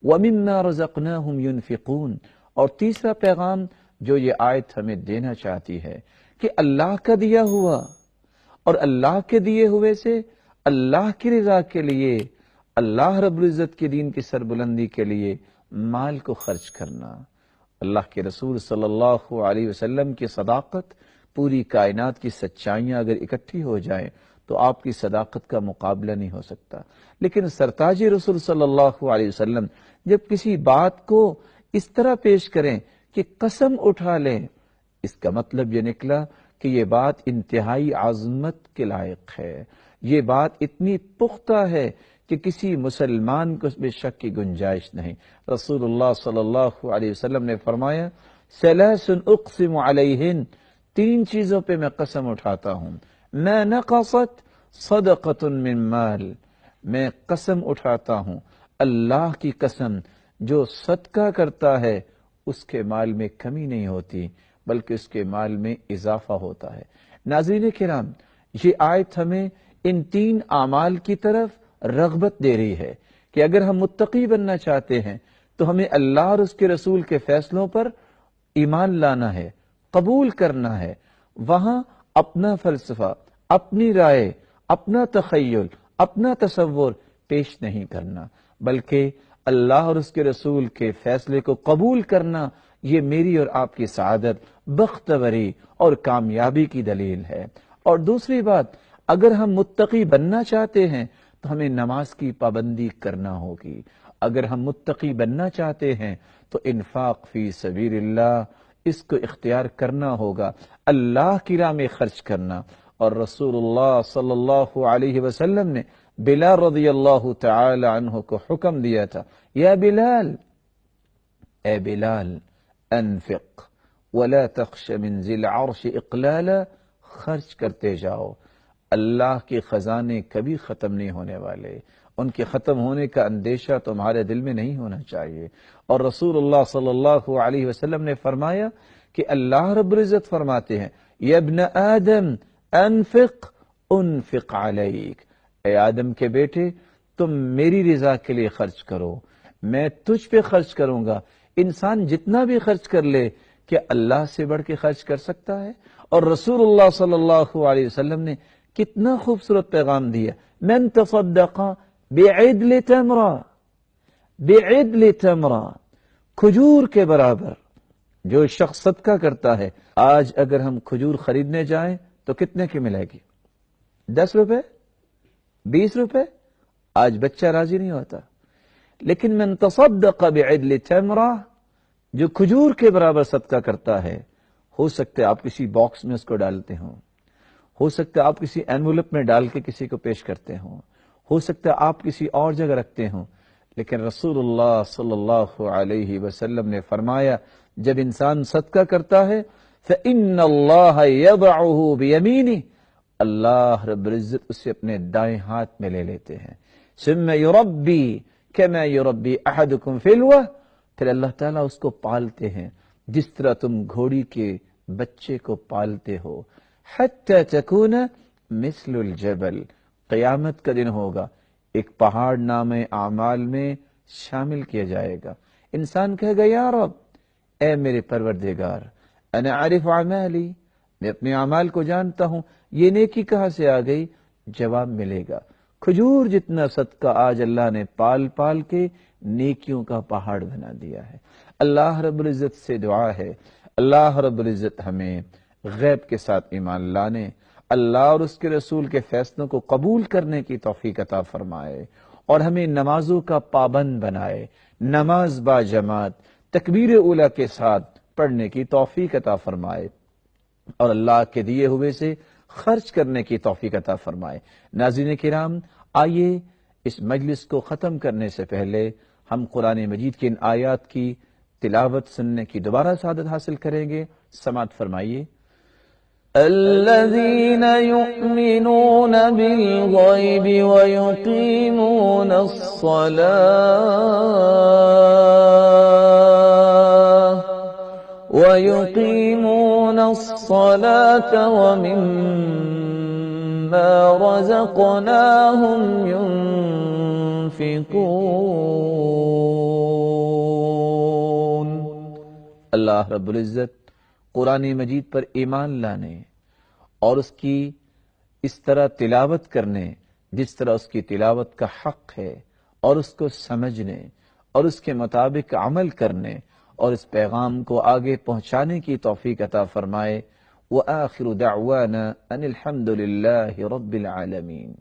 وَمِمَّا رَزَقْنَاهُمْ يُنْفِقُونَ۔ اور تیسرا پیغام جو یہ آیت ہمیں دینا چاہتی ہے کہ اللہ کا دیا ہوا اور اللہ کے دیے ہوئے سے اللہ کی رضا کے لیے، اللہ رب العزت کے دین کی سربلندی کے لیے مال کو خرچ کرنا۔ اللہ کے رسول صلی اللہ علیہ وسلم کی صداقت، پوری کائنات کی سچائیاں اگر اکٹھی ہو جائیں تو آپ کی صداقت کا مقابلہ نہیں ہو سکتا۔ لیکن سرتاج رسول صلی اللہ علیہ وسلم جب کسی بات کو اس طرح پیش کریں کہ قسم اٹھا لیں، اس کا مطلب یہ نکلا کہ یہ بات انتہائی عظمت کے لائق ہے، یہ بات اتنی پختہ ہے کہ کسی مسلمان کو اس میں شک کی گنجائش نہیں۔ رسول اللہ صلی اللہ علیہ وسلم نے فرمایا ثلاث اقسم علیہن، تین چیزوں پہ میں قسم اٹھاتا ہوں، ما نقصت صدقۃ من مال، میں قسم اٹھاتا ہوں اللہ کی قسم، جو صدقہ کرتا ہے اس کے مال میں کمی نہیں ہوتی بلکہ اس کے مال میں اضافہ ہوتا ہے۔ ناظرین کرام، یہ آیت ہمیں ان تین اعمال کی طرف رغبت دے رہی ہے کہ اگر ہم متقی بننا چاہتے ہیں تو ہمیں اللہ اور اس کے رسول کے فیصلوں پر ایمان لانا ہے، قبول کرنا ہے، وہاں اپنا فلسفہ، اپنی رائے، اپنا تخیل، اپنا تصور پیش نہیں کرنا، بلکہ اللہ اور اس کے رسول کے فیصلے کو قبول کرنا۔ یہ میری اور آپ کی سعادت، بختوری اور کامیابی کی دلیل ہے۔ اور دوسری بات، اگر ہم متقی بننا چاہتے ہیں تو ہمیں نماز کی پابندی کرنا ہوگی۔ اگر ہم متقی بننا چاہتے ہیں تو انفاق فی سبیل اللہ، اس کو اختیار کرنا ہوگا، اللہ کی راہ میں خرچ کرنا۔ اور رسول اللہ صلی اللہ علیہ وسلم نے بلال رضی اللہ تعالی عنہ کو حکم دیا تھا، یا بلال، اے بلال، انفق ولا تخش من ذی العرش اقلالا، خرچ کرتے جاؤ، اللہ کے خزانے کبھی ختم نہیں ہونے والے، ان کے ختم ہونے کا اندیشہ تمہارے دل میں نہیں ہونا چاہیے۔ اور رسول اللہ صلی اللہ علیہ وسلم نے فرمایا کہ اللہ رب العزت فرماتے ہیں، یا ابن آدم انفق انفق علیک، اے آدم کے بیٹے تم میری رضا کے لیے خرچ کرو، میں تجھ پہ خرچ کروں گا۔ انسان جتنا بھی خرچ کر لے، کیا اللہ سے بڑھ کے خرچ کر سکتا ہے؟ اور رسول اللہ صلی اللہ علیہ وسلم نے کتنا خوبصورت پیغام دیا، من تصدق بعدل تمرہ، بعدل تمرہ، کھجور کے برابر جو شخص صدقہ کرتا ہے۔ آج اگر ہم کھجور خریدنے جائیں تو کتنے کی ملے گی؟ 10 روپے، 20 روپے؟ آج بچہ راضی نہیں ہوتا۔ لیکن من تصدق بعدل تمرہ، جو کھجور کے برابر صدقہ کرتا ہے، ہو سکتا ہے آپ کسی باکس میں اس کو ڈالتے ہوں، ہو سکتا ہے آپ کسی انویلپ میں ڈال کے کسی کو پیش کرتے ہوں، ہو سکتا ہے آپ کسی اور جگہ رکھتے ہوں، لیکن رسول اللہ صلی اللہ علیہ وسلم نے فرمایا جب انسان صدقہ کرتا ہے فإن اللہ یضعہ بیمینہ، اللہ رب العزت اسے اپنے دائیں ہاتھ میں لے لیتے ہیں، ثم یربی کما یربی احدکم فلوہ، پھر اللہ تعالیٰ اس کو پالتے ہیں جس طرح تم گھوڑی کے بچے کو پالتے ہو، حتی تکون مثل الجبل، قیامت کا دن ہوگا، ایک پہاڑ نام اعمال میں شامل کیا جائے گا۔ انسان کہے گا یا رب، اے میرے پروردگار، انا عارف اعمالی، میں اپنے اعمال کو جانتا ہوں، یہ نیکی کہاں سے آ گئی؟ جواب ملے گا، کھجور جتنا صدقہ آج اللہ نے پال پال کے نیکیوں کا پہاڑ بنا دیا ہے۔ اللہ رب العزت سے دعا ہے، اللہ رب العزت ہمیں غیب کے ساتھ ایمان لانے، اللہ اور اس کے رسول کے فیصلوں کو قبول کرنے کی توفیق عطا فرمائے، اور ہمیں نمازوں کا پابند بنائے، نماز با جماعت تکبیر اولیٰ کے ساتھ پڑھنے کی توفیق عطا فرمائے، اور اللہ کے دیے ہوئے سے خرچ کرنے کی توفیق عطا فرمائے۔ ناظرین کرام، آئیے اس مجلس کو ختم کرنے سے پہلے ہم قرآن مجید کی ان آیات کی تلاوت سننے کی دوبارہ سعادت حاصل کریں گے۔ سماعت فرمائیے۔ الذين يؤمنون بالغيب ويقيمون الصلاة ومما رزقناهم ينفقون اللہ رب العزت قرآن مجید پر ایمان لانے اور اس کی اس طرح تلاوت کرنے جس طرح اس کی تلاوت کا حق ہے، اور اس کو سمجھنے اور اس کے مطابق عمل کرنے اور اس پیغام کو آگے پہنچانے کی توفیق عطا فرمائے۔ وآخر دعوانا ان الحمد للہ رب العالمین۔